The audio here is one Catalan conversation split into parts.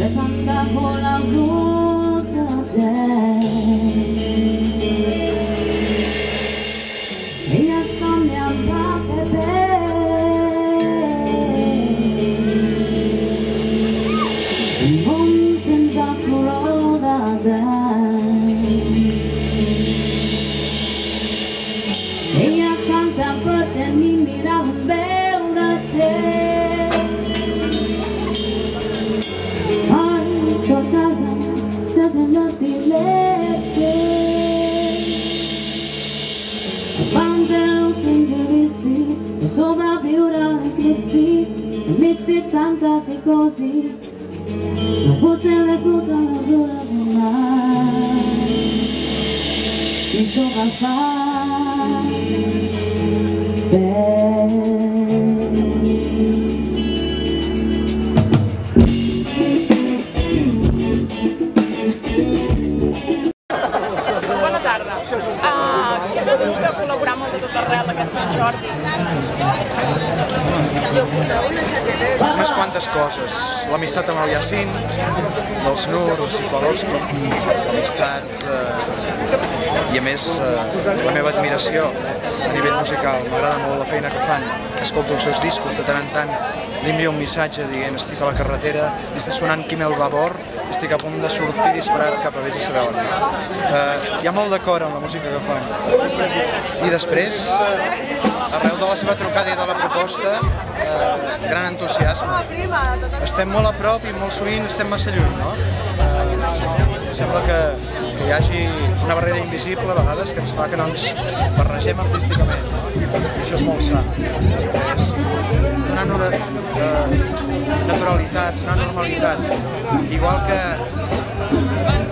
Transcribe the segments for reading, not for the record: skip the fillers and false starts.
Levanta por la luz de la ellas cambian para beber el mundo senza solo da ella canta per te mi mira un bel da te Metti tanta sei così non fosse le cose non dura mai mi sono Bona tarda. Queda de col·laborar molt de tot arrel d'aquest Sant Jordi. Unes quantes coses, l'amistat amb el Yacine, dels Nur, el Cipolowski, l'amistat i a més la meva admiració a nivell musical. M'agrada molt la feina que fan, escolto els seus discos, de tant en tant li envio un missatge dient estic a la carretera, està sonant Quimel Babor, estic a punt de sortir disparat cap a vés a saber on. Hi ha molt d'acord en la música que fan. I després, arreu de la seva trucada i de la proposta, gran entusiasme. Estem molt a prop i molt sovint estem massa lluny, no? Sembla que hi hagi una barrera invisible a vegades que ens fa que no ens barregem artísticament, no? I això és molt sa. És donar naturalitat, una normalitat. Igual que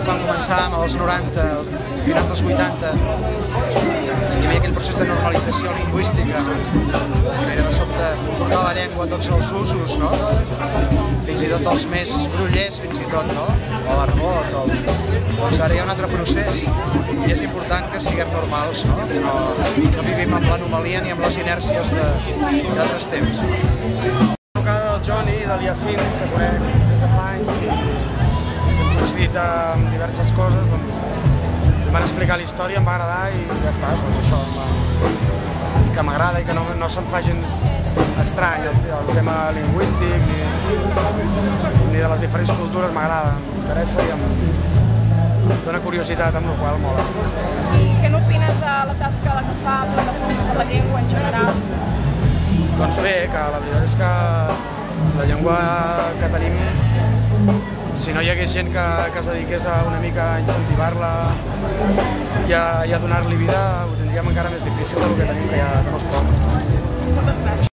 quan començàvem als 90, finals dels 80, hi havia aquell procés de normalització lingüística, que era de sobte portar la llengua a tots els usos, no? Fins i tot els més grollers, fins i tot, no? O l'argot, doncs ara hi ha un altre procés i és important que siguem normals, no? Que no vivim amb l'anomalia ni amb les inèrcies d'altres temps. La trucada del Johnny i del Yacine, que conec des de fa anys, hem coincidit en diverses coses, doncs em van explicar la història, em va agradar i ja està, doncs això, que m'agrada i que no se'm fa gens estrany el tema lingüístic ni de les diferents cultures, m'agrada, m'interessa i em dona curiositat, amb la qual cosa mola. Què n'opines de la tasca que fa Plataforma per la Llengua en general? Doncs bé, que la veritat és que la llengua que tenim, si no hi hagués gent que es dediqués una mica a incentivar-la i a donar-li vida, ho tindríem encara més difícil del que tenim, que ja no es pot. Moltes gràcies.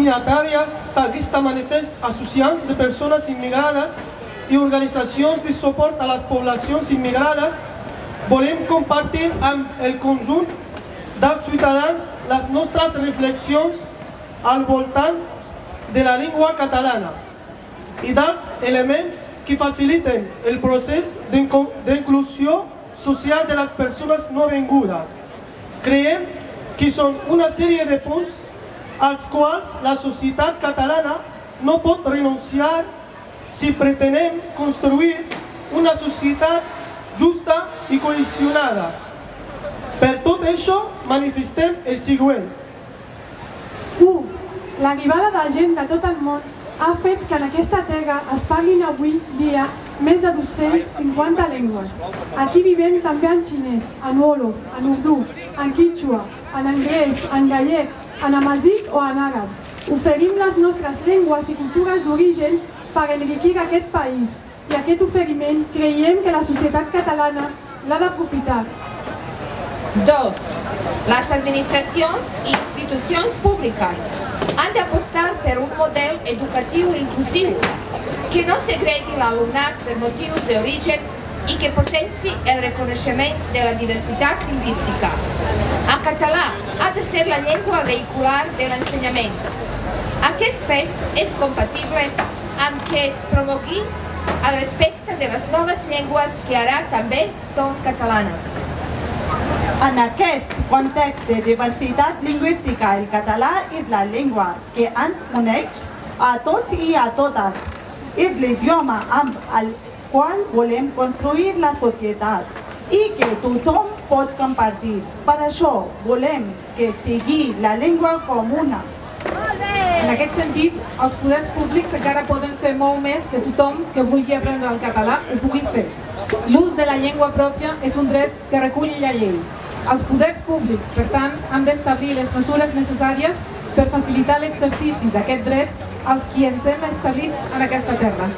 signatàries d'aquesta manifest associants de persones immigrades i organitzacions de suport a les poblacions immigrades, volem compartir amb el conjunt dels ciutadans les nostres reflexions al voltant de la llengua catalana i dels elements que faciliten el procés d'inclusió social de les persones nouvingudes. Creiem que són una sèrie de punts als quals la societat catalana no pot renunciar si pretenem construir una societat justa i cohesionada. Per tot això, manifestem el següent. 1. L'arribada de gent de tot el món ha fet que en aquesta terra es parlin avui dia més de 250 llengües. Aquí vivim també en xinès, en wolof, en urdú, en quichua, en anglès, en gallec, en amazigh o en àrab. Oferim les nostres llengües i cultures d'origen per enriquir aquest país i aquest oferiment creiem que la societat catalana l'ha d'aprofitar. 2. Las administracions i institucions públiques han d'apostar per un model educatiu inclusiu que no segregui l'alumnat per motius d'origen i que potenci el reconeixement de la diversitat lingüística. El català ha de ser la llengua vehicular de l'ensenyament. Aquest fet és compatible amb que es promogui el respecte de les noves llengües que ara també són catalanes. En aquest context de diversitat lingüística, el català és la llengua que ens uneix a tots i a totes. És l'idioma amb el qual volem construir la societat i que tothom pot compartir. Per això volem que sigui la llengua comuna. En aquest sentit, els poders públics encara poden fer molt més que tothom que vulgui aprendre el català ho pugui fer. L'ús de la llengua pròpia és un dret que recull la llei. Els poders públics, per tant, han d'establir les mesures necessàries per facilitar l'exercici d'aquest dret als qui ens hem establit en aquesta terra.